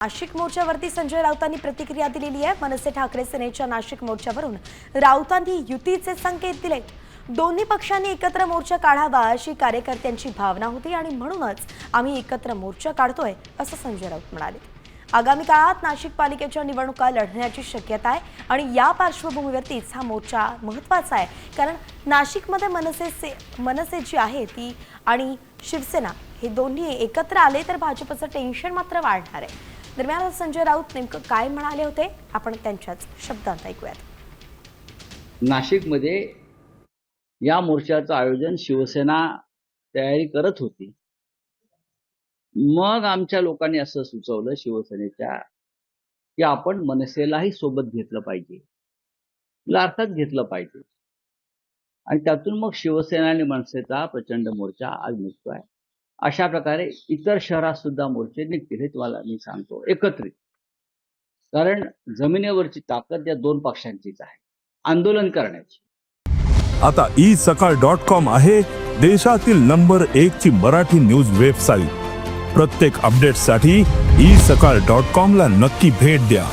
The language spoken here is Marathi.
नाशिक मोर्चावरती संजय राऊतांनी प्रतिक्रिया दिलेली आहे। मनसे ठाकरे सेनेच्या नाशिक मोर्चावरून राऊतांनी युतीचे संकेत दिले। दोन्ही पक्षांनी एकत्र मोर्चा काढावा अशी कार्यकर्त्यांची भावना होती आणि म्हणूनच आम्ही एकत्र मोर्चा काढतोय असं संजय राऊत म्हणाले। आगामी काळात नाशिक पालिकेच्या निवडणुका लढण्याची शक्यता आहे आणि या पार्श्वभूमीवरतीच हा मोर्चा महत्त्वाचा आहे, कारण नाशिकमध्ये मनसे जी आहे ती आणि शिवसेना हे दोन्ही एकत्र आले तर भाजपचं टेन्शन मात्र वाढणार आहे। दरम्यान संजय राऊत नेमकं काय म्हणाले होते आपण त्यांच्याच शब्दांत ऐकूयात। नाशिकमध्ये या मोर्चाचं आयोजन शिवसेना तयारी करत होती। मग आमच्या लोकांनी असं सुचवलं शिवसेनेच्या की आपण मनसेलाही सोबत घेतलं पाहिजे, अर्थात घेतलं पाहिजे, आणि त्यातून मग शिवसेना आणि मनसेचा प्रचंड मोर्चा आज निघतोय। अशा प्रकारे इतर शहरात सुद्धा मोर्चे निघतील हे तुम्हाला मी सांगतो एकत्रित, कारण जमिनीवरची ताकद या दोन पक्षांचीच आहे आंदोलन करण्याची। आता isakal.com आहे देशातील नंबर 1 ची मराठी न्यूज वेबसाईट। प्रत्येक अपडेटसाठी isakal.com ला नक्की भेट द्या।